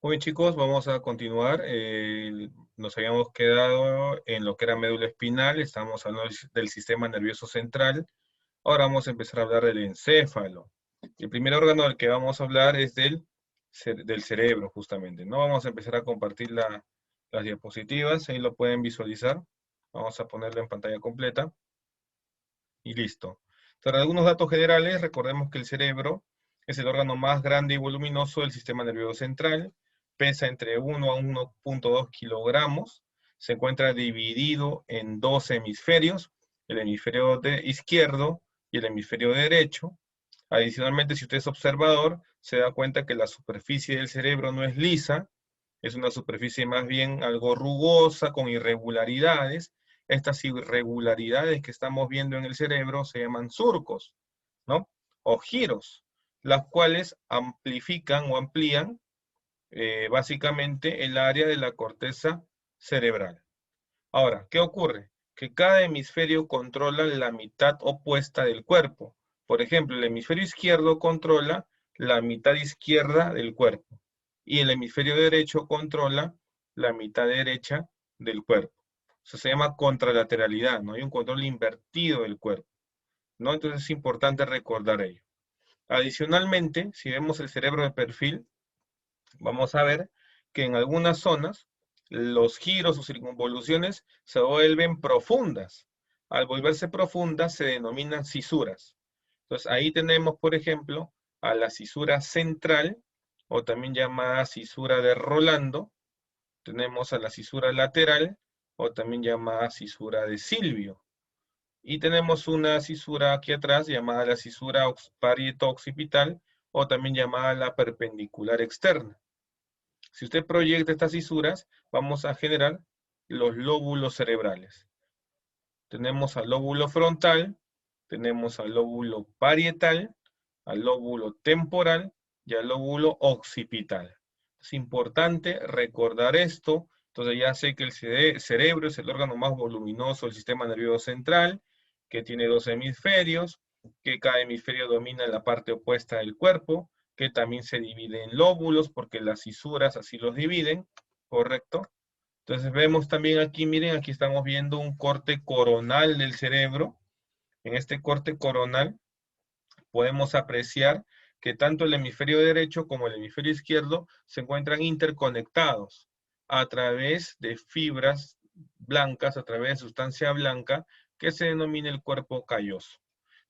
Muy bien, chicos, vamos a continuar. Nos habíamos quedado en lo que era médula espinal, estamos hablando del sistema nervioso central. Ahora vamos a empezar a hablar del encéfalo. El primer órgano del que vamos a hablar es del cerebro, justamente. No vamos a empezar a compartir las diapositivas, ahí lo pueden visualizar. Vamos a ponerlo en pantalla completa y listo. Para algunos datos generales, recordemos que el cerebro es el órgano más grande y voluminoso del sistema nervioso central, pesa entre 1 a 1,2 kilogramos, se encuentra dividido en dos hemisferios, el hemisferio izquierdo y el hemisferio derecho. Adicionalmente, si usted es observador, se da cuenta que la superficie del cerebro no es lisa, es una superficie más bien algo rugosa, con irregularidades. Estas irregularidades que estamos viendo en el cerebro se llaman surcos, ¿no? O giros, las cuales amplifican o amplían básicamente el área de la corteza cerebral. Ahora, ¿qué ocurre? Que cada hemisferio controla la mitad opuesta del cuerpo. Por ejemplo, el hemisferio izquierdo controla la mitad izquierda del cuerpo y el hemisferio derecho controla la mitad derecha del cuerpo. Eso se llama contralateralidad, ¿no? Hay un control invertido del cuerpo, ¿no? Entonces es importante recordar ello. Adicionalmente, si vemos el cerebro de perfil, vamos a ver que en algunas zonas los giros o circunvoluciones se vuelven profundas. Al volverse profundas se denominan cisuras. Entonces ahí tenemos, por ejemplo, a la cisura central, o también llamada cisura de Rolando. Tenemos a la cisura lateral, o también llamada cisura de Silvio. Y tenemos una cisura aquí atrás llamada la cisura parieto-occipital, o también llamada la perpendicular externa. Si usted proyecta estas cisuras, vamos a generar los lóbulos cerebrales. Tenemos al lóbulo frontal, tenemos al lóbulo parietal, al lóbulo temporal y al lóbulo occipital. Es importante recordar esto. Entonces ya sé que el cerebro es el órgano más voluminoso del sistema nervioso central, que tiene dos hemisferios, que cada hemisferio domina la parte opuesta del cuerpo, que también se divide en lóbulos porque las cisuras así los dividen, ¿correcto? Entonces vemos también aquí, miren, aquí estamos viendo un corte coronal del cerebro. En este corte coronal podemos apreciar que tanto el hemisferio derecho como el hemisferio izquierdo se encuentran interconectados a través de fibras blancas, a través de sustancia blanca, que se denomina el cuerpo calloso.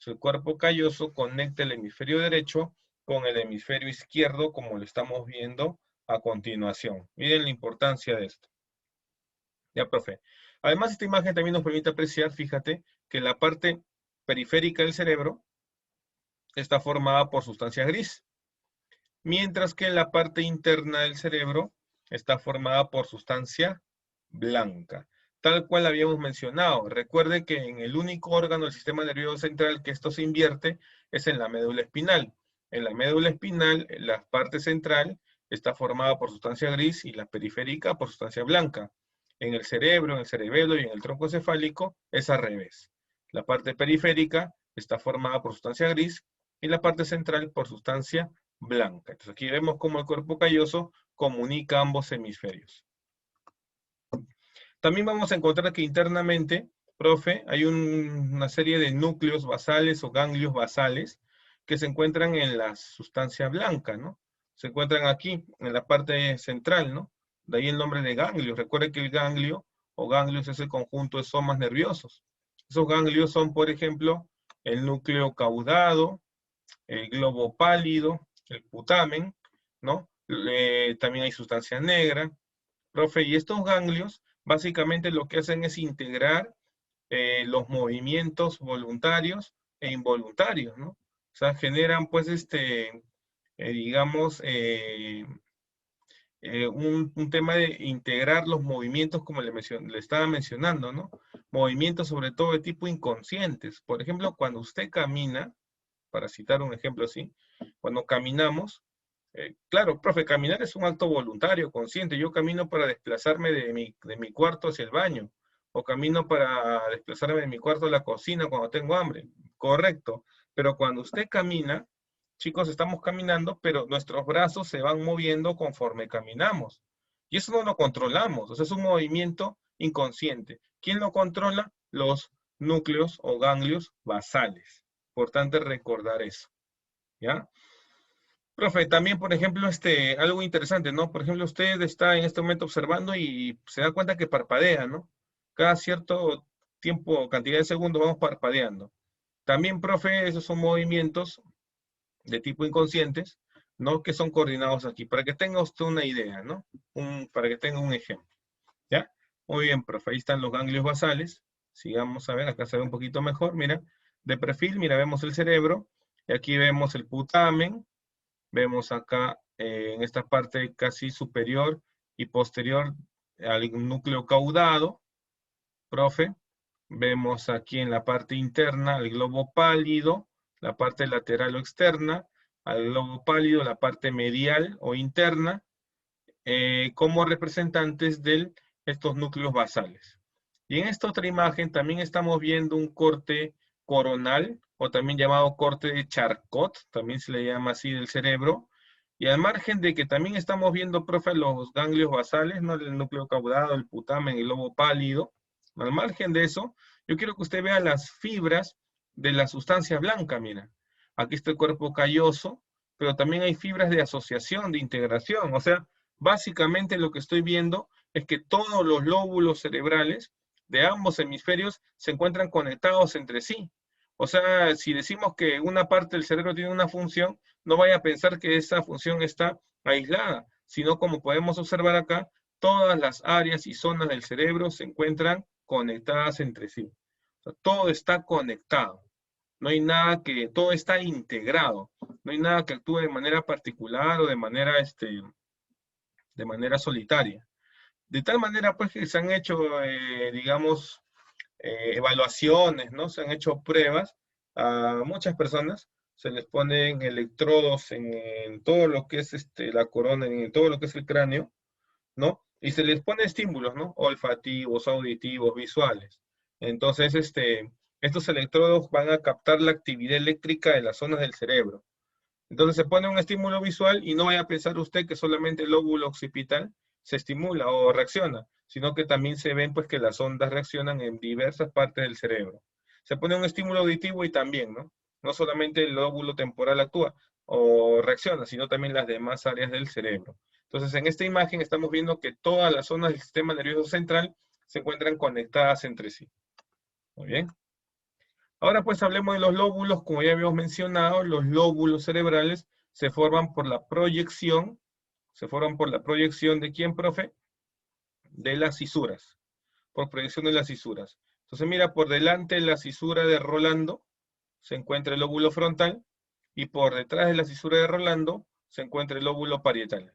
El cuerpo calloso conecta el hemisferio derecho con el hemisferio izquierdo, como lo estamos viendo a continuación. Miren la importancia de esto. Ya, profe. Además, esta imagen también nos permite apreciar, fíjate, que la parte periférica del cerebro está formada por sustancia gris, mientras que la parte interna del cerebro está formada por sustancia blanca, tal cual habíamos mencionado. Recuerde que en el único órgano del sistema nervioso central que esto se invierte es en la médula espinal. En la médula espinal, la parte central está formada por sustancia gris y la periférica por sustancia blanca. En el cerebro, en el cerebelo y en el tronco cefálico es al revés. La parte periférica está formada por sustancia gris y la parte central por sustancia blanca. Entonces aquí vemos cómo el cuerpo calloso comunica ambos hemisferios. También vamos a encontrar que internamente, profe, hay una serie de núcleos basales o ganglios basales que se encuentran en la sustancia blanca, ¿no? Se encuentran aquí, en la parte central, ¿no? De ahí el nombre de ganglio. Recuerde que el ganglio o ganglios es el conjunto de somas nerviosos. Esos ganglios son, por ejemplo, el núcleo caudado, el globo pálido, el putamen, ¿no? También hay sustancia negra, profe, y estos ganglios básicamente lo que hacen es integrar los movimientos voluntarios e involuntarios, ¿no? O sea, generan pues digamos, un tema de integrar los movimientos como le estaba mencionando, ¿no? Movimientos sobre todo de tipo inconscientes. Por ejemplo, cuando usted camina, para citar un ejemplo así, cuando caminamos, claro, profe, caminar es un acto voluntario, consciente. Yo camino para desplazarme de mi cuarto hacia el baño, o camino para desplazarme de mi cuarto a la cocina cuando tengo hambre. Correcto. Pero cuando usted camina, chicos, estamos caminando, pero nuestros brazos se van moviendo conforme caminamos. Y eso no lo controlamos, o sea, es un movimiento inconsciente. ¿Quién lo controla? Los núcleos o ganglios basales. Importante recordar eso, ¿ya? Profe, también, por ejemplo, algo interesante, ¿no? Por ejemplo, usted está en este momento observando y se da cuenta que parpadea, ¿no? Cada cierto tiempo, cantidad de segundos, vamos parpadeando. También, profe, esos son movimientos de tipo inconscientes, ¿no? Que son coordinados aquí, para que tenga usted una idea, ¿no? Para que tenga un ejemplo, ¿ya? Muy bien, profe, ahí están los ganglios basales. Sigamos a ver, acá se ve un poquito mejor, mira. De perfil, mira, vemos el cerebro, y aquí vemos el putamen, vemos acá en esta parte casi superior y posterior al núcleo caudado, profe. Vemos aquí en la parte interna el globo pálido, la parte lateral o externa, al globo pálido, la parte medial o interna, como representantes de estos núcleos basales. Y en esta otra imagen también estamos viendo un corte coronal, o también llamado corte de Charcot, también se le llama así del cerebro, y al margen de que también estamos viendo, profe, los ganglios basales, ¿no? El núcleo caudado, el putamen, el globo pálido, al margen de eso, yo quiero que usted vea las fibras de la sustancia blanca, mira. Aquí está el cuerpo calloso, pero también hay fibras de asociación, de integración, o sea, básicamente lo que estoy viendo es que todos los lóbulos cerebrales de ambos hemisferios se encuentran conectados entre sí. O sea, si decimos que una parte del cerebro tiene una función, no vaya a pensar que esa función está aislada, sino como podemos observar acá, todas las áreas y zonas del cerebro se encuentran conectadas entre sí. O sea, todo está conectado. No hay nada todo está integrado. No hay nada que actúe de manera particular o de manera solitaria. De tal manera, pues, que se han hecho, digamos, evaluaciones, ¿no? Se han hecho pruebas a muchas personas, se les ponen electrodos en todo lo que es la corona, en todo lo que es el cráneo, ¿no? Y se les pone estímulos, ¿no? Olfativos, auditivos, visuales. Entonces, estos electrodos van a captar la actividad eléctrica de las zonas del cerebro. Entonces se pone un estímulo visual y no vaya a pensar usted que solamente el lóbulo occipital se estimula o reacciona, sino que también se ven pues que las ondas reaccionan en diversas partes del cerebro. Se pone un estímulo auditivo y también, ¿no? No solamente el lóbulo temporal actúa o reacciona, sino también las demás áreas del cerebro. Entonces en esta imagen estamos viendo que todas las zonas del sistema nervioso central se encuentran conectadas entre sí. Muy bien. Ahora pues hablemos de los lóbulos, como ya habíamos mencionado, los lóbulos cerebrales se forman por la proyección, ¿de quién, profe? De las cisuras, por proyección de las cisuras. Entonces mira, por delante de la cisura de Rolando se encuentra el lóbulo frontal y por detrás de la cisura de Rolando se encuentra el lóbulo parietal.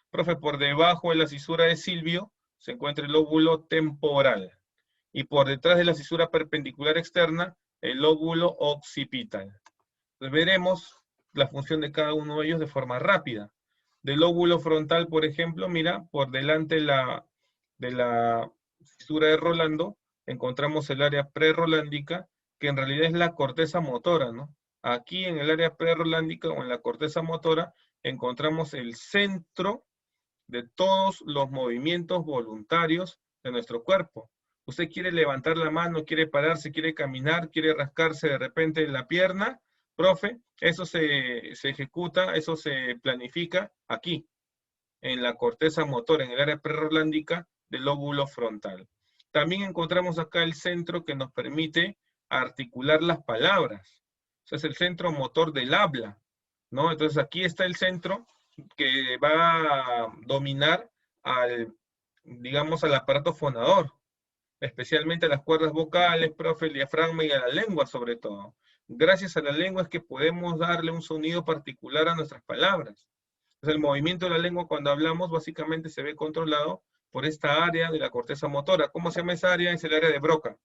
Profe, por debajo de la cisura de Silvio se encuentra el lóbulo temporal. Y por detrás de la cisura perpendicular externa, el lóbulo occipital. Entonces veremos la función de cada uno de ellos de forma rápida. Del lóbulo frontal, por ejemplo, mira, por delante de la fisura de Rolando, encontramos el área prerolándica, que en realidad es la corteza motora, ¿no? Aquí en el área prerolándica o en la corteza motora, encontramos el centro de todos los movimientos voluntarios de nuestro cuerpo. Usted quiere levantar la mano, quiere pararse, quiere caminar, quiere rascarse de repente en la pierna, profe, eso se ejecuta, eso se planifica aquí, en la corteza motora, en el área prerolándica del lóbulo frontal. También encontramos acá el centro que nos permite articular las palabras. Ese es el centro motor del habla, ¿no? Entonces aquí está el centro que va a dominar digamos, al aparato fonador, especialmente a las cuerdas vocales, profe, el diafragma y a la lengua sobre todo. Gracias a la lengua es que podemos darle un sonido particular a nuestras palabras. Entonces, el movimiento de la lengua cuando hablamos básicamente se ve controlado por esta área de la corteza motora. ¿Cómo se llama esa área? Es el área de Broca.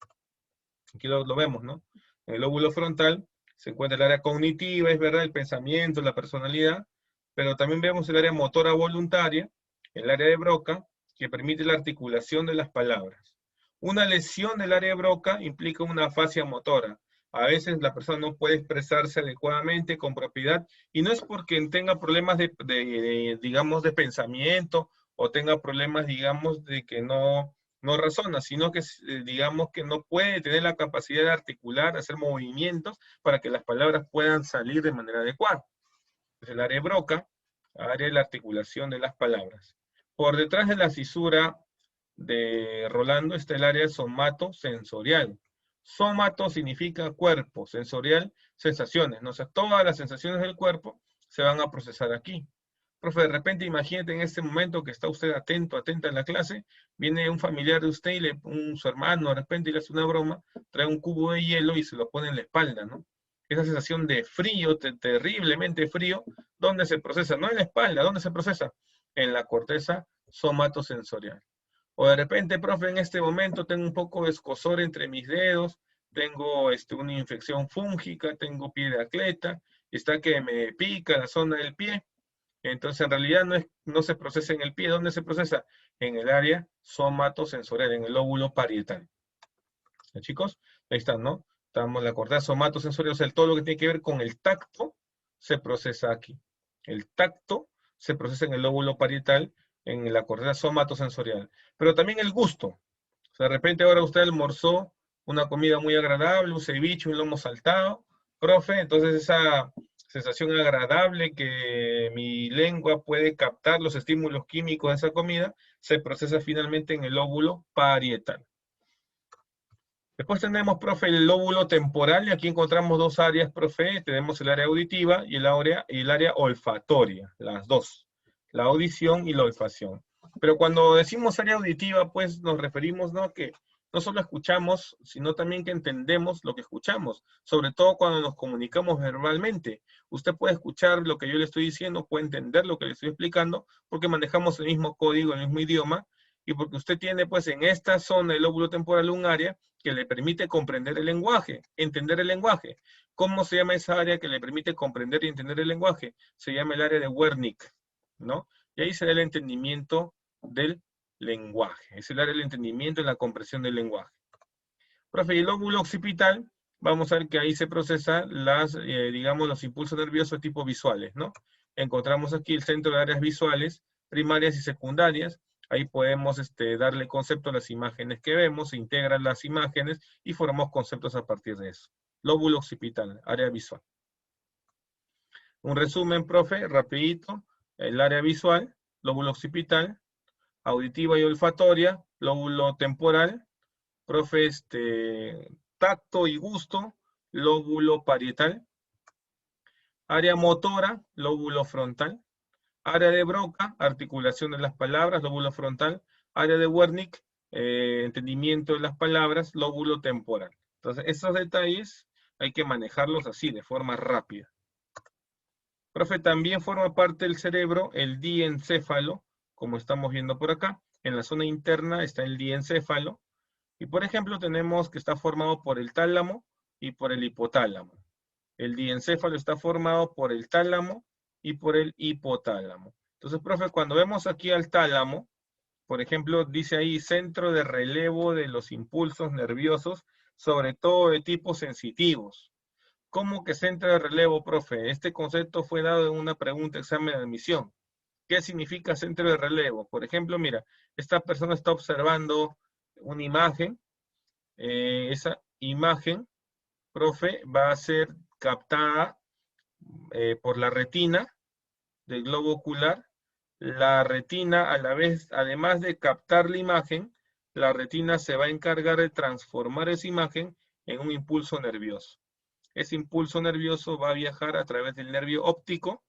Aquí lo vemos, ¿no? En el lóbulo frontal se encuentra el área cognitiva, es verdad, el pensamiento, la personalidad, pero también vemos el área motora voluntaria, el área de Broca, que permite la articulación de las palabras. Una lesión del área de Broca implica una afasia motora. A veces la persona no puede expresarse adecuadamente, con propiedad, y no es porque tenga problemas digamos, de pensamiento, o tenga problemas, digamos, de que no razona, sino que, digamos, que no puede tener la capacidad de articular, hacer movimientos para que las palabras puedan salir de manera adecuada. Es el área de Broca, área de la articulación de las palabras. Por detrás de la cisura de Rolando está el área somatosensorial. Somato significa cuerpo, sensorial, sensaciones, ¿no? O sea, todas las sensaciones del cuerpo se van a procesar aquí. Profe, de repente imagínate en este momento que está usted atento, atenta en la clase, viene un familiar de usted y su hermano de repente le hace una broma, trae un cubo de hielo y se lo pone en la espalda, ¿no? Esa sensación de frío, terriblemente frío, ¿dónde se procesa? No en la espalda, ¿dónde se procesa? En la corteza somatosensorial. O de repente, profe, en este momento tengo un poco de escozor entre mis dedos, tengo una infección fúngica, tengo pie de atleta, está que me pica la zona del pie. Entonces, en realidad no se procesa en el pie. ¿Dónde se procesa? En el área somatosensorial, en el lóbulo parietal. ¿Ya, chicos? Ahí están, ¿no? Estamos en la corteza somatosensorial, o sea, todo lo que tiene que ver con el tacto se procesa aquí. El tacto se procesa en el lóbulo parietal, en la corteza somatosensorial. Pero también el gusto. O sea, de repente ahora usted almorzó una comida muy agradable, un ceviche, un lomo saltado, profe, entonces esa sensación agradable que mi lengua puede captar los estímulos químicos de esa comida, se procesa finalmente en el lóbulo parietal. Después tenemos, profe, el lóbulo temporal, y aquí encontramos dos áreas, profe. Tenemos el área auditiva y el área olfatoria, las dos, la audición y la olfacción. Pero cuando decimos área auditiva, pues nos referimos, ¿no?, que no solo escuchamos, sino también que entendemos lo que escuchamos, sobre todo cuando nos comunicamos verbalmente. Usted puede escuchar lo que yo le estoy diciendo, puede entender lo que le estoy explicando, porque manejamos el mismo código, el mismo idioma, y porque usted tiene, pues, en esta zona del lóbulo temporal un área que le permite comprender el lenguaje, entender el lenguaje. ¿Cómo se llama esa área que le permite comprender y entender el lenguaje? Se llama el área de Wernicke, ¿no? Y ahí se da el entendimiento del lenguaje. Es el área del entendimiento y la comprensión del lenguaje. Profe, y el lóbulo occipital, vamos a ver que ahí se procesan digamos, los impulsos nerviosos tipo visuales, ¿no? Encontramos aquí el centro de áreas visuales, primarias y secundarias. Ahí podemos darle concepto a las imágenes que vemos, se integran las imágenes y formamos conceptos a partir de eso. Lóbulo occipital, área visual. Un resumen, profe, rapidito. El área visual, lóbulo occipital, auditiva y olfatoria, lóbulo temporal, profe, tacto y gusto, lóbulo parietal, área motora, lóbulo frontal, área de Broca, articulación de las palabras, lóbulo frontal, área de Wernicke, entendimiento de las palabras, lóbulo temporal. Entonces, esos detalles hay que manejarlos así, de forma rápida. Profe, también forma parte del cerebro el diencéfalo, como estamos viendo por acá. En la zona interna está el diencéfalo. Y por ejemplo, tenemos que está formado por el tálamo y por el hipotálamo. El diencéfalo está formado por el tálamo y por el hipotálamo. Entonces, profe, cuando vemos aquí al tálamo, por ejemplo, dice ahí centro de relevo de los impulsos nerviosos, sobre todo de tipos sensitivos. ¿Cómo que centro de relevo, profe? Este concepto fue dado en una pregunta examen de admisión. ¿Qué significa centro de relevo? Por ejemplo, mira, esta persona está observando una imagen. Esa imagen, profe, va a ser captada por la retina del globo ocular. La retina, a la vez, además de captar la imagen, la retina se va a encargar de transformar esa imagen en un impulso nervioso. Ese impulso nervioso va a viajar a través del nervio óptico.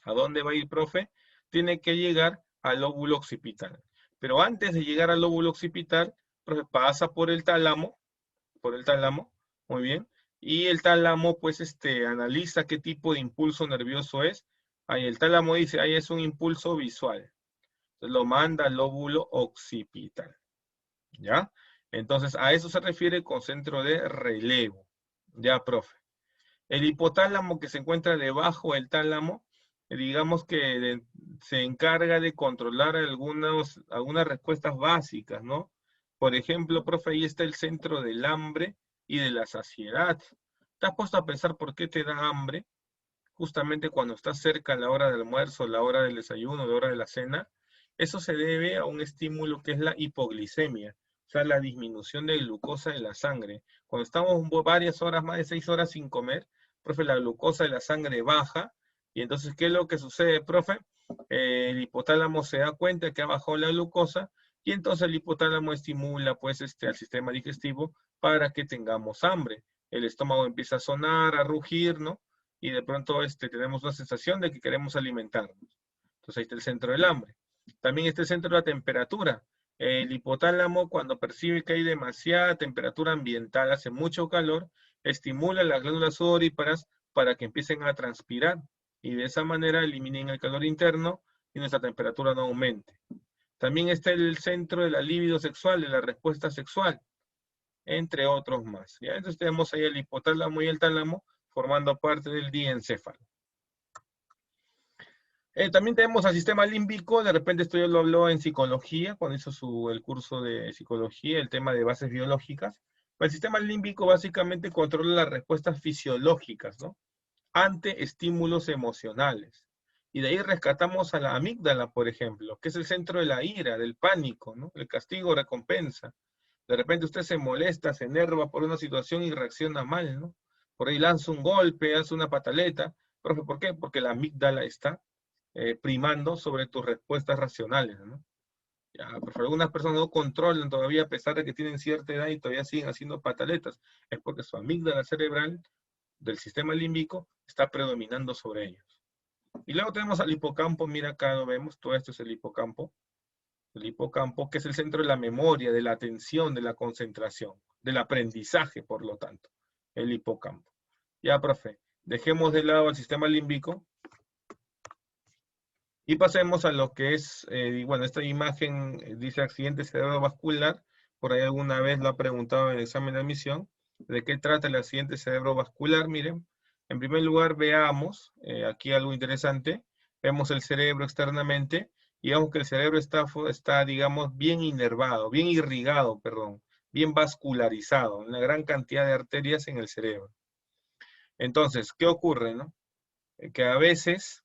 ¿A dónde va a ir, profe? Tiene que llegar al lóbulo occipital. Pero antes de llegar al lóbulo occipital, profe, pasa por el tálamo, muy bien, y el tálamo, pues, analiza qué tipo de impulso nervioso es. Ahí el tálamo dice, ahí es un impulso visual. Entonces lo manda al lóbulo occipital, ¿ya? Entonces, a eso se refiere con centro de relevo, ¿ya, profe? El hipotálamo, que se encuentra debajo del tálamo, digamos que se encarga de controlar algunas respuestas básicas, ¿no? Por ejemplo, profe, ahí está el centro del hambre y de la saciedad. ¿Te has puesto a pensar por qué te da hambre? Justamente cuando estás cerca a la hora del almuerzo, la hora del desayuno, la hora de la cena. Eso se debe a un estímulo que es la hipoglicemia, o sea, la disminución de glucosa de la sangre. Cuando estamos varias horas, más de 6 horas sin comer, profe, la glucosa de la sangre baja. Y entonces, ¿qué es lo que sucede, profe? El hipotálamo se da cuenta que ha bajado la glucosa y entonces el hipotálamo estimula pues al sistema digestivo para que tengamos hambre. El estómago empieza a sonar, a rugir, ¿no? Y de pronto tenemos una sensación de que queremos alimentarnos. Entonces ahí está el centro del hambre. También está el centro de la temperatura. El hipotálamo, cuando percibe que hay demasiada temperatura ambiental, hace mucho calor, estimula las glándulas sudoríparas para que empiecen a transpirar y de esa manera eliminen el calor interno y nuestra temperatura no aumente. También está el centro de la libido sexual, de la respuesta sexual, entre otros más. ¿Ya? Entonces tenemos ahí el hipotálamo y el tálamo formando parte del diencéfalo. También tenemos al sistema límbico, de repente esto ya lo habló en psicología, cuando hizo el curso de psicología, el tema de bases biológicas. El sistema límbico básicamente controla las respuestas fisiológicas, ¿no? Ante estímulos emocionales. Y de ahí rescatamos a la amígdala, por ejemplo, que es el centro de la ira, del pánico, ¿no? El castigo, recompensa. De repente usted se molesta, se enerva por una situación y reacciona mal, ¿no? Por ahí lanza un golpe, hace una pataleta. Profe, ¿por qué? Porque la amígdala está primando sobre tus respuestas racionales, ¿no? Ya, por favor, algunas personas no controlan todavía a pesar de que tienen cierta edad y todavía siguen haciendo pataletas. Es porque su amígdala cerebral del sistema límbico está predominando sobre ellos. Y luego tenemos al hipocampo, mira acá lo vemos, todo esto es el hipocampo que es el centro de la memoria, de la atención, de la concentración, del aprendizaje, por lo tanto, el hipocampo. Ya, profe, dejemos de lado el sistema límbico y pasemos a lo que es, bueno, esta imagen dice accidente cerebrovascular, por ahí alguna vez lo ha preguntado en el examen de admisión, ¿de qué trata el accidente cerebrovascular? Miren, en primer lugar veamos, aquí algo interesante, vemos el cerebro externamente, y vemos que el cerebro está, digamos, bien inervado, bien irrigado, perdón, bien vascularizado, una gran cantidad de arterias en el cerebro. Entonces, ¿qué ocurre, no? Que a veces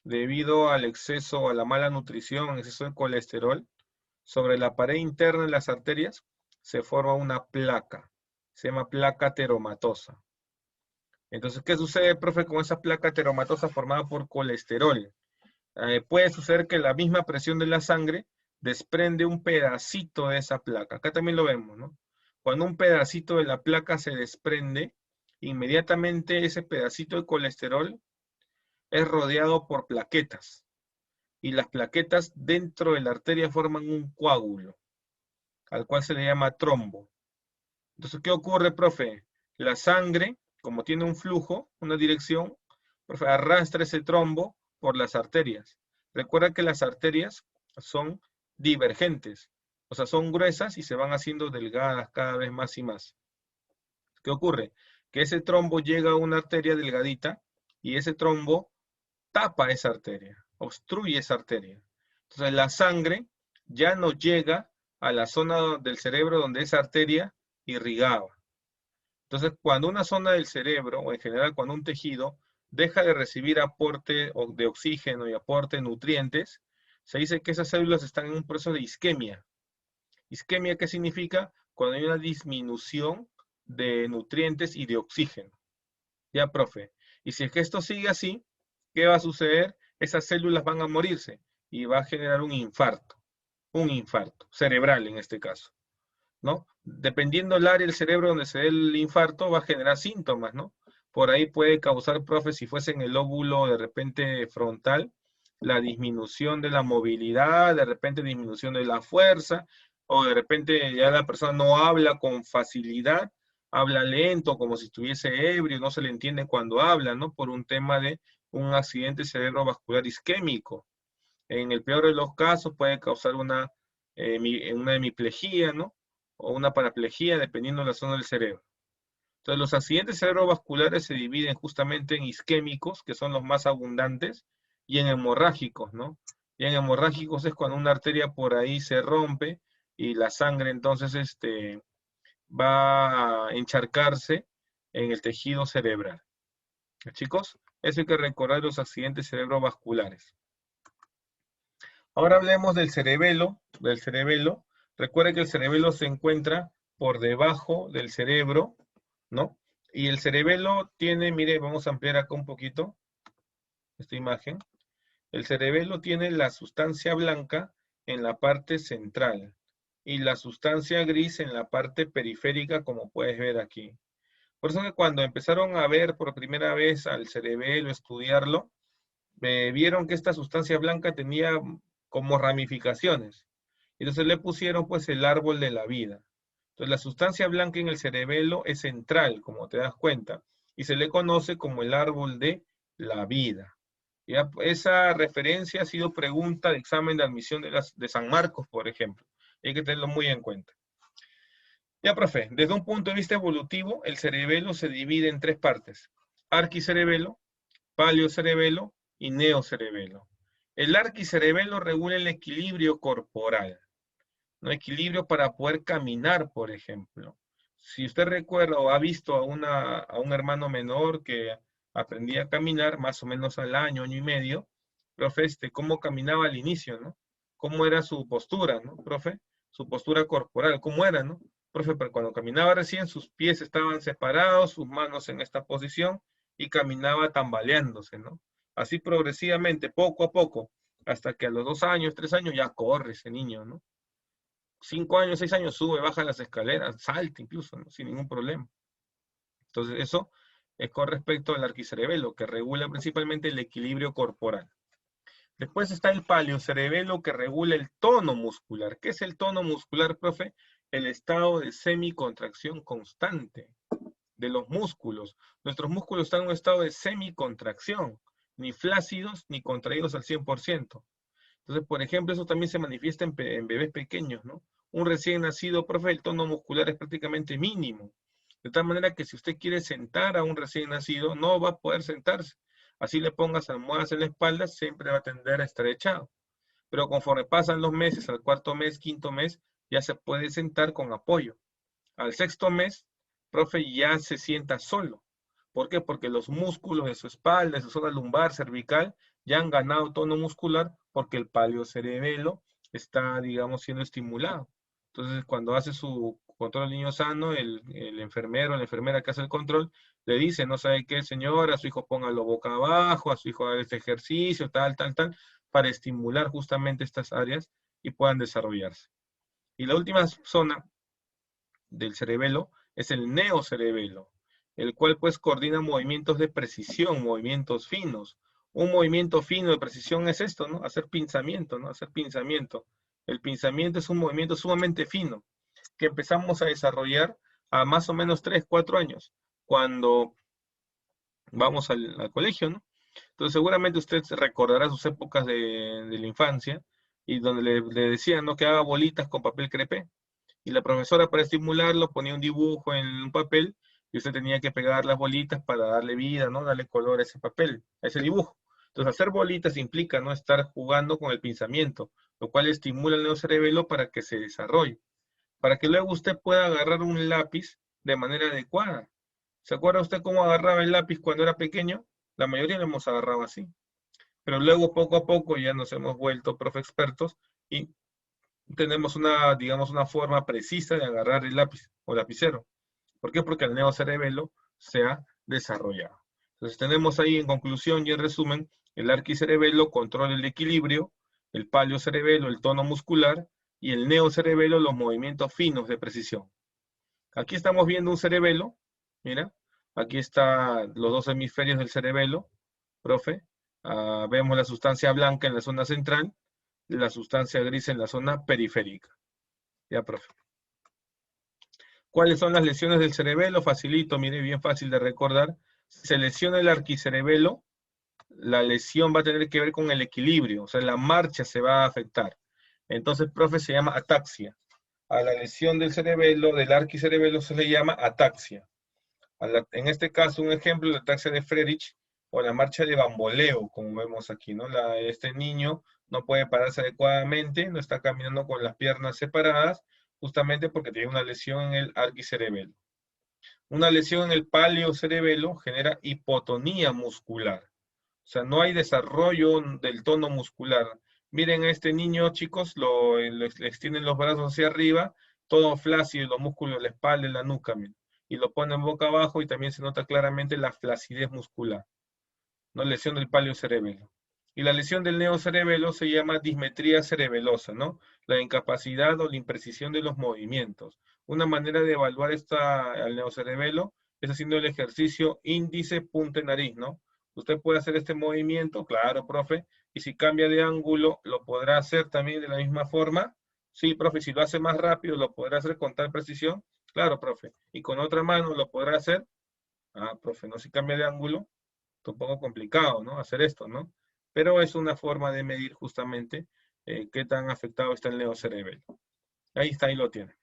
debido al exceso o a la mala nutrición, exceso de colesterol, sobre la pared interna de las arterias se forma una placa, se llama placa ateromatosa. Entonces, ¿qué sucede, profe, con esa placa ateromatosa formada por colesterol? Puede suceder que la misma presión de la sangre desprende un pedacito de esa placa. Acá también lo vemos, ¿no? Cuando un pedacito de la placa se desprende, inmediatamente ese pedacito de colesterol es rodeado por plaquetas. Y las plaquetas dentro de la arteria forman un coágulo, al cual se le llama trombo. Entonces, ¿qué ocurre, profe? La sangre, como tiene un flujo, una dirección, profe, arrastra ese trombo por las arterias. Recuerda que las arterias son divergentes, o sea, son gruesas y se van haciendo delgadas cada vez más y más. ¿Qué ocurre? Que ese trombo llega a una arteria delgadita y ese trombo tapa esa arteria, obstruye esa arteria. Entonces la sangre ya no llega a la zona del cerebro donde esa arteria irrigaba. Entonces cuando una zona del cerebro, o en general cuando un tejido, deja de recibir aporte de oxígeno y aporte de nutrientes, se dice que esas células están en un proceso de isquemia. ¿Isquemia qué significa? Cuando hay una disminución de nutrientes y de oxígeno. Ya, profe. Y si es que esto sigue así, ¿qué va a suceder? Esas células van a morirse y va a generar un infarto cerebral en este caso, ¿no? Dependiendo del área del cerebro donde se dé el infarto, va a generar síntomas, ¿no? Por ahí puede causar, profe, si fuese en el lóbulo de repente frontal, la disminución de la movilidad, de repente disminución de la fuerza, o de repente ya la persona no habla con facilidad, habla lento, como si estuviese ebrio, no se le entiende cuando habla, ¿no? Por un tema de un accidente cerebrovascular isquémico. En el peor de los casos puede causar una hemiplegia, ¿no? O una paraplegia, dependiendo de la zona del cerebro. Entonces, los accidentes cerebrovasculares se dividen justamente en isquémicos, que son los más abundantes, y en hemorrágicos, ¿no? Y en hemorrágicos es cuando una arteria por ahí se rompe y la sangre entonces va a encharcarse en el tejido cerebral. Chicos, eso hay que recordar los accidentes cerebrovasculares. Ahora hablemos del cerebelo, Recuerda que el cerebelo se encuentra por debajo del cerebro, ¿no? Y el cerebelo tiene, mire, vamos a ampliar acá un poquito esta imagen. El cerebelo tiene la sustancia blanca en la parte central y la sustancia gris en la parte periférica, como puedes ver aquí. Por eso que cuando empezaron a ver por primera vez al cerebelo, estudiarlo, vieron que esta sustancia blanca tenía como ramificaciones. Entonces le pusieron pues el árbol de la vida. Entonces la sustancia blanca en el cerebelo es central, como te das cuenta, y se le conoce como el árbol de la vida. ¿Ya? Esa referencia ha sido pregunta de examen de admisión de San Marcos, por ejemplo. Hay que tenerlo muy en cuenta. Ya, profe, desde un punto de vista evolutivo, el cerebelo se divide en tres partes: arquicerebelo, paleocerebelo y neocerebelo. El arquicerebelo regula el equilibrio corporal, ¿no? Equilibrio para poder caminar, por ejemplo. Si usted recuerda o ha visto a un hermano menor que aprendía a caminar más o menos al año, año y medio, profe, cómo caminaba al inicio, ¿no? Cómo era su postura, ¿no, profe? Su postura corporal, ¿cómo era, no? Profe, pero cuando caminaba recién, sus pies estaban separados, sus manos en esta posición, y caminaba tambaleándose, ¿no? Así progresivamente, poco a poco, hasta que a los 2 años, 3 años, ya corre ese niño, ¿no? 5 años, 6 años, sube, baja las escaleras, salta incluso, ¿no? Sin ningún problema. Entonces, eso es con respecto al arquicerebelo, que regula principalmente el equilibrio corporal. Después está el paleocerebelo, que regula el tono muscular. ¿Qué es el tono muscular, profe? El estado de semicontracción constante de los músculos. Nuestros músculos están en un estado de semicontracción, ni flácidos ni contraídos al 100%. Entonces, por ejemplo, eso también se manifiesta en bebés pequeños, ¿no? Un recién nacido, profe, el tono muscular es prácticamente mínimo. De tal manera que si usted quiere sentar a un recién nacido, no va a poder sentarse. Así le pongas almohadas en la espalda, siempre va a tender a estar echado. Pero conforme pasan los meses, al cuarto mes, quinto mes, ya se puede sentar con apoyo. Al sexto mes, profe, ya se sienta solo. ¿Por qué? Porque los músculos de su espalda, de su zona lumbar, cervical, ya han ganado tono muscular porque el paleocerebelo está, digamos, siendo estimulado. Entonces, cuando hace su control del niño sano, el enfermero, la enfermera que hace el control, le dice, no sabe qué, señora, a su hijo póngalo boca abajo, a su hijo haga este ejercicio, tal, tal, tal, para estimular justamente estas áreas y puedan desarrollarse. Y la última zona del cerebelo es el neocerebelo, el cual pues coordina movimientos de precisión, movimientos finos. Un movimiento fino de precisión es esto, ¿no? Hacer pinzamiento, ¿no? Hacer pinzamiento. El pinzamiento es un movimiento sumamente fino que empezamos a desarrollar a más o menos 3, 4 años, cuando vamos al colegio, ¿no? Entonces seguramente usted recordará sus épocas de la infancia y donde le decían, ¿no? Que haga bolitas con papel crepé. Y la profesora, para estimularlo, ponía un dibujo en un papel y usted tenía que pegar las bolitas para darle vida, ¿no? Darle color a ese papel, a ese dibujo. Entonces, hacer bolitas implica no estar jugando con el pensamiento, lo cual estimula el neocerebelo para que se desarrolle, para que luego usted pueda agarrar un lápiz de manera adecuada. ¿Se acuerda usted cómo agarraba el lápiz cuando era pequeño? La mayoría lo hemos agarrado así. Pero luego, poco a poco, ya nos hemos vuelto profe expertos y tenemos una, digamos, una forma precisa de agarrar el lápiz o lapicero. ¿Por qué? Porque el neocerebelo se ha desarrollado. Entonces tenemos ahí en conclusión y en resumen, el arquicerebelo controla el equilibrio, el paleocerebelo el tono muscular y el neocerebelo los movimientos finos de precisión. Aquí estamos viendo un cerebelo, mira, aquí están los dos hemisferios del cerebelo, profe. Vemos la sustancia blanca en la zona central, la sustancia gris en la zona periférica. Ya, profe. ¿Cuáles son las lesiones del cerebelo? Facilito, mire, bien fácil de recordar. Si se lesiona el arquicerebelo, la lesión va a tener que ver con el equilibrio, o sea, la marcha se va a afectar. Entonces, profe, se llama ataxia. A la lesión del cerebelo, del arquicerebelo, se le llama ataxia. En este caso, un ejemplo, la ataxia de Friedreich o la marcha de bamboleo, como vemos aquí, ¿no? Este niño no puede pararse adecuadamente, no está caminando con las piernas separadas, justamente porque tiene una lesión en el arquicerebelo. Una lesión en el paleocerebelo genera hipotonía muscular. O sea, no hay desarrollo del tono muscular. Miren a este niño, chicos, le extienden los brazos hacia arriba, todo flácido, los músculos de la espalda y la nuca, miren. Y lo ponen boca abajo y también se nota claramente la flacidez muscular, ¿no? Lesión del paleocerebelo. Y la lesión del neocerebelo se llama dismetría cerebelosa, ¿no? La incapacidad o la imprecisión de los movimientos. Una manera de evaluar al neocerebelo es haciendo el ejercicio índice, punta y nariz, ¿no? Usted puede hacer este movimiento, claro, profe, y si cambia de ángulo, ¿lo podrá hacer también de la misma forma? Sí, profe, si lo hace más rápido, ¿lo podrá hacer con tal precisión? Claro, profe. ¿Y con otra mano lo podrá hacer? Ah, profe, no, si cambia de ángulo, un poco complicado, ¿no? Hacer esto, ¿no? Pero es una forma de medir justamente qué tan afectado está el neocerebelo. Ahí está, ahí lo tiene.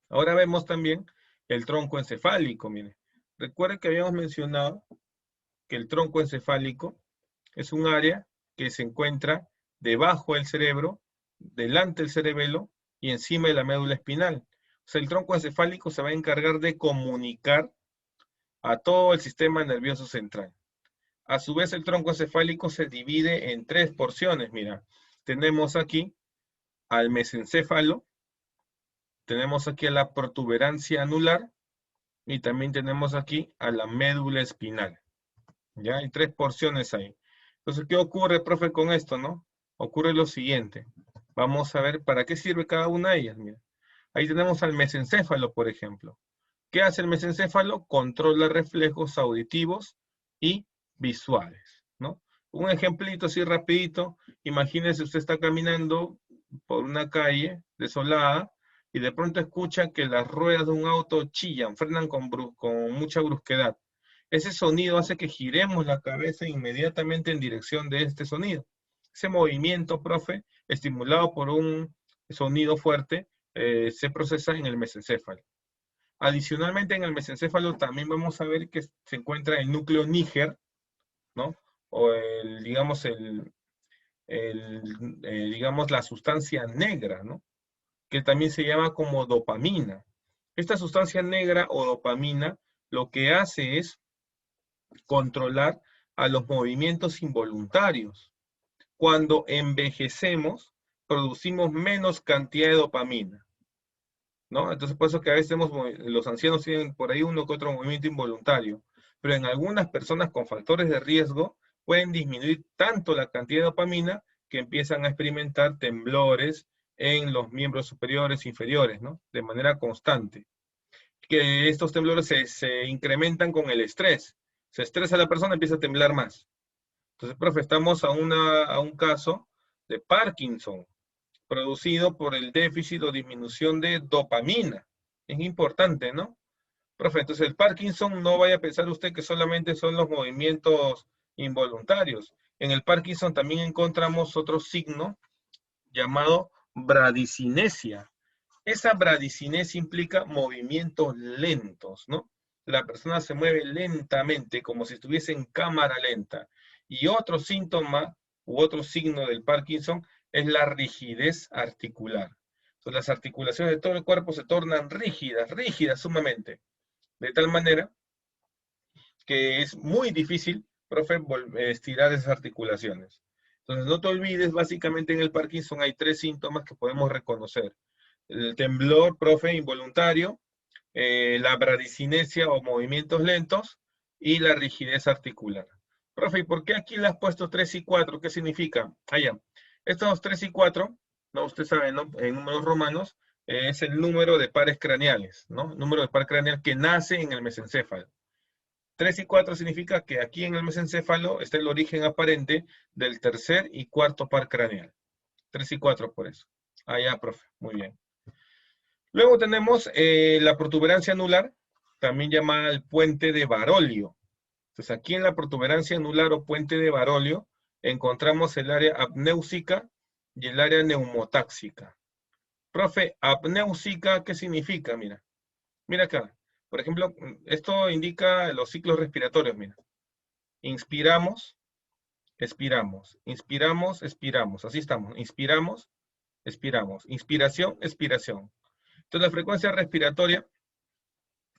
Ahora vemos también el tronco encefálico, mire. Recuerden que habíamos mencionado que el tronco encefálico es un área que se encuentra debajo del cerebro, delante del cerebelo y encima de la médula espinal. O sea, el tronco encefálico se va a encargar de comunicar a todo el sistema nervioso central. A su vez, el tronco encefálico se divide en tres porciones. Mira, tenemos aquí al mesencéfalo, tenemos aquí a la protuberancia anular y también tenemos aquí a la médula espinal. Ya hay tres porciones ahí. Entonces, ¿qué ocurre, profe, con esto, no? Ocurre lo siguiente. Vamos a ver para qué sirve cada una de ellas. Mira, ahí tenemos al mesencéfalo, por ejemplo. ¿Qué hace el mesencéfalo? Controla reflejos auditivos y visuales, ¿no? Un ejemplito así rapidito, imagínese usted está caminando por una calle desolada y de pronto escucha que las ruedas de un auto chillan, frenan con mucha brusquedad. Ese sonido hace que giremos la cabeza inmediatamente en dirección de este sonido. Ese movimiento, profe, estimulado por un sonido fuerte, se procesa en el mesencéfalo. Adicionalmente, en el mesencéfalo también vamos a ver que se encuentra el núcleo níger, ¿no? O digamos, la sustancia negra, ¿no? Que también se llama como dopamina. Esta sustancia negra o dopamina lo que hace es controlar a los movimientos involuntarios. Cuando envejecemos, producimos menos cantidad de dopamina, ¿no? Entonces, por eso que a veces los ancianos tienen por ahí uno que otro movimiento involuntario, pero en algunas personas con factores de riesgo pueden disminuir tanto la cantidad de dopamina que empiezan a experimentar temblores en los miembros superiores e inferiores, ¿no? De manera constante. Que estos temblores se incrementan con el estrés. Se estresa la persona, empieza a temblar más. Entonces, profe, estamos a un caso de Parkinson, producido por el déficit o disminución de dopamina. Es importante, ¿no? Profe, entonces el Parkinson no vaya a pensar usted que solamente son los movimientos involuntarios. En el Parkinson también encontramos otro signo llamado bradicinesia. Esa bradicinesia implica movimientos lentos, ¿no? La persona se mueve lentamente, como si estuviese en cámara lenta. Y otro síntoma u otro signo del Parkinson es la rigidez articular. Entonces, las articulaciones de todo el cuerpo se tornan rígidas, rígidas sumamente, de tal manera que es muy difícil, profe, estirar esas articulaciones. Entonces, no te olvides, básicamente en el Parkinson hay tres síntomas que podemos reconocer. El temblor, profe, involuntario, la bradicinesia o movimientos lentos y la rigidez articular. Profe, ¿y por qué aquí le has puesto 3 y 4? ¿Qué significa? Allá. Estos 3 y 4, ¿no? Usted sabe, ¿no? En números romanos, es el número de pares craneales, ¿no? El número de par craneal que nace en el mesencéfalo. 3 y 4 significa que aquí en el mesencéfalo está el origen aparente del tercer y cuarto par craneal. 3 y 4 por eso. Allá, profe. Muy bien. Luego tenemos la protuberancia anular, también llamada el puente de Barolio. Entonces aquí en la protuberancia anular o puente de Barolio encontramos el área apnéusica y el área neumotáxica. Profe, apnéusica, ¿qué significa? Mira, mira acá. Por ejemplo, esto indica los ciclos respiratorios, mira. Inspiramos, expiramos, inspiramos, expiramos. Así estamos. Inspiramos, expiramos. Inspiración, expiración. Entonces la frecuencia respiratoria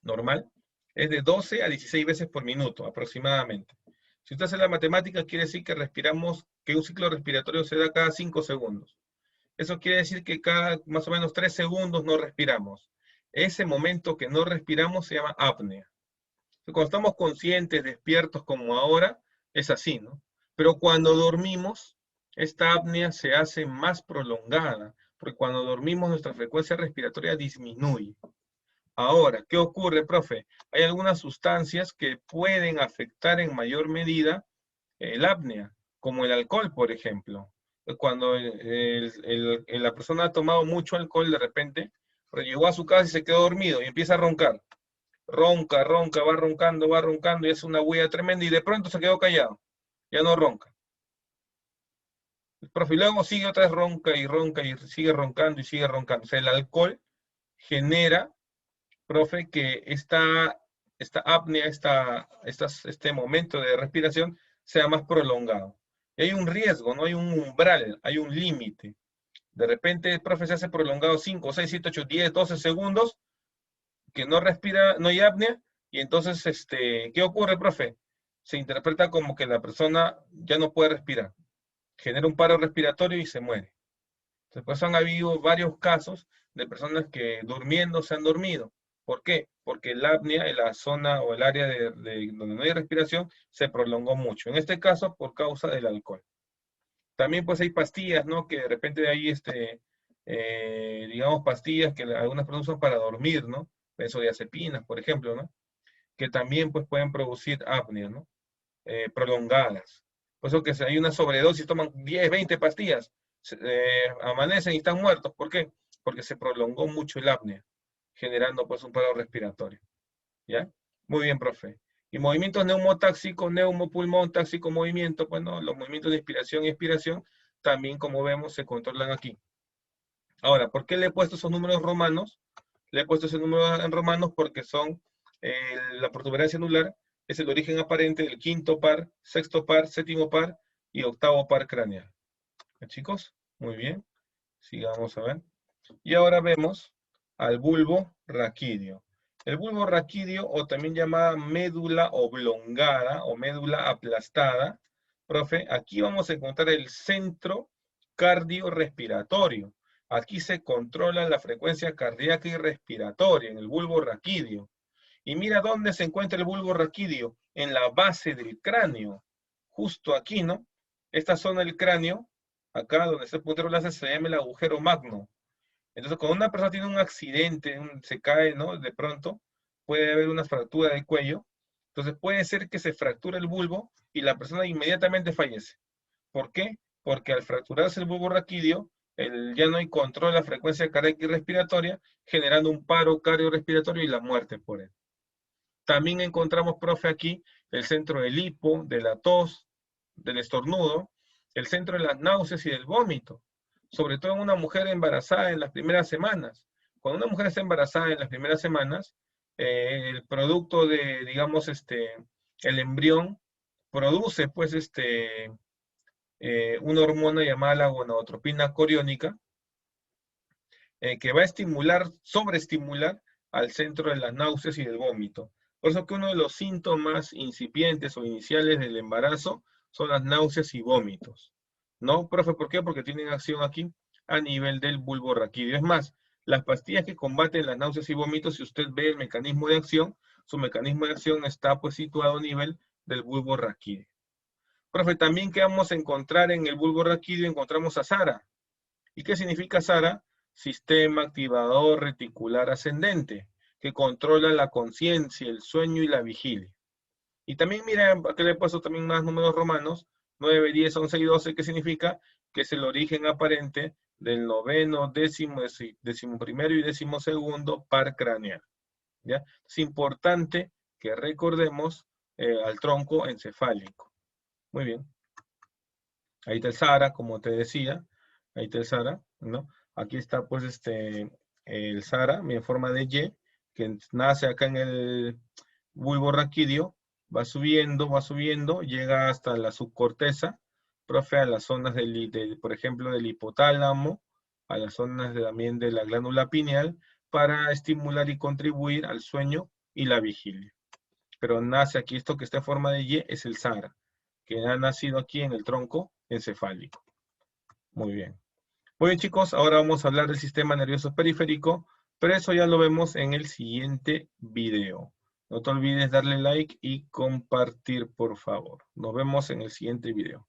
normal es de 12 a 16 veces por minuto aproximadamente. Si usted hace la matemática, quiere decir que respiramos, que un ciclo respiratorio se da cada 5 segundos. Eso quiere decir que cada más o menos 3 segundos no respiramos. Ese momento que no respiramos se llama apnea. Cuando estamos conscientes, despiertos como ahora, es así, ¿no? Pero cuando dormimos, esta apnea se hace más prolongada, porque cuando dormimos nuestra frecuencia respiratoria disminuye. Ahora, ¿qué ocurre, profe? Hay algunas sustancias que pueden afectar en mayor medida el apnea, como el alcohol, por ejemplo. Cuando la persona ha tomado mucho alcohol, de repente, pero llegó a su casa y se quedó dormido y empieza a roncar. Ronca, ronca, va roncando y es una bulla tremenda y de pronto se quedó callado. Ya no ronca. El profe, y luego sigue otra vez ronca y sigue roncando y sigue roncando. O sea, el alcohol genera, profe, que esta apnea, este momento de respiración sea más prolongado. Y hay un riesgo, no hay un umbral, hay un límite. De repente el profe se hace prolongado 5, 6, 7, 8, 10, 12 segundos, que no respira, no hay apnea, y entonces, ¿qué ocurre, profe? Se interpreta como que la persona ya no puede respirar, genera un paro respiratorio y se muere. Después han habido varios casos de personas que durmiendo se han dormido. ¿Por qué? Porque el apnea en la zona o el área de donde no hay respiración se prolongó mucho. En este caso, por causa del alcohol. También pues hay pastillas, ¿no? Que de repente hay, digamos, pastillas que algunas personas usan para dormir, ¿no? Benzodiazepinas, por ejemplo, ¿no? Que también pues pueden producir apnea, ¿no? Prolongadas. Por eso que si hay una sobredosis, toman 10, 20 pastillas, amanecen y están muertos. ¿Por qué? Porque se prolongó mucho el apnea, generando pues un paro respiratorio. ¿Ya? Muy bien, profe. Y movimientos neumotáxicos, neumopulmón, táxico movimiento, bueno, los movimientos de inspiración y expiración también, como vemos, se controlan aquí. Ahora, ¿por qué le he puesto esos números romanos? Le he puesto ese número en romanos porque son la protuberancia anular, es el origen aparente del quinto par, sexto par, séptimo par y octavo par craneal. Chicos, muy bien. Sigamos a ver. Y ahora vemos al bulbo raquídeo. El bulbo raquídeo, o también llamada médula oblongada o médula aplastada, profe, aquí vamos a encontrar el centro cardiorrespiratorio. Aquí se controla la frecuencia cardíaca y respiratoria en el bulbo raquídeo. Y mira dónde se encuentra el bulbo raquídeo, en la base del cráneo, justo aquí, ¿no? Esta zona del cráneo, acá donde está el puntero láser, se llama el agujero magno. Entonces, cuando una persona tiene un accidente, se cae, ¿no? De pronto, puede haber una fractura del cuello. Entonces, puede ser que se fracture el bulbo y la persona inmediatamente fallece. ¿Por qué? Porque al fracturarse el bulbo raquídeo, ya no hay control de la frecuencia cardíaca y respiratoria, generando un paro cardiorrespiratorio y la muerte por él. También encontramos, profe, aquí el centro del hipo, de la tos, del estornudo, el centro de las náuseas y del vómito, sobre todo en una mujer embarazada en las primeras semanas. Cuando una mujer está embarazada en las primeras semanas, el producto de, digamos, el embrión produce, pues, una hormona llamada la gonadotropina coriónica, que va a estimular, sobreestimular al centro de las náuseas y del vómito. Por eso que uno de los síntomas incipientes o iniciales del embarazo son las náuseas y vómitos. ¿No, profe? ¿Por qué? Porque tienen acción aquí a nivel del bulbo raquídeo. Es más, las pastillas que combaten las náuseas y vómitos, si usted ve el mecanismo de acción, su mecanismo de acción está pues situado a nivel del bulbo raquídeo. Profe, también que vamos a encontrar en el bulbo raquídeo, encontramos a SARA. ¿Y qué significa SARA? Sistema activador reticular ascendente, que controla la conciencia, el sueño y la vigilia. Y también mira, aquí le he puesto también más números romanos, 9, 10, 11 y 12, que significa que es el origen aparente del noveno, décimo primero y décimo segundo par craneal. ¿Ya? Es importante que recordemos al tronco encefálico. Muy bien. Ahí está el SARA, como te decía. Ahí está el SARA, ¿no? Aquí está, pues, el SARA, en forma de Y, que nace acá en el bulbo raquídeo, va subiendo, llega hasta la subcorteza, profe, a las zonas por ejemplo, del hipotálamo, a las zonas también de la glándula pineal para estimular y contribuir al sueño y la vigilia. Pero nace aquí, esto que está en forma de Y es el SARA, que ha nacido aquí en el tronco encefálico. Muy bien. Muy bien, chicos, ahora vamos a hablar del sistema nervioso periférico, pero eso ya lo vemos en el siguiente video. No te olvides darle like y compartir, por favor. Nos vemos en el siguiente video.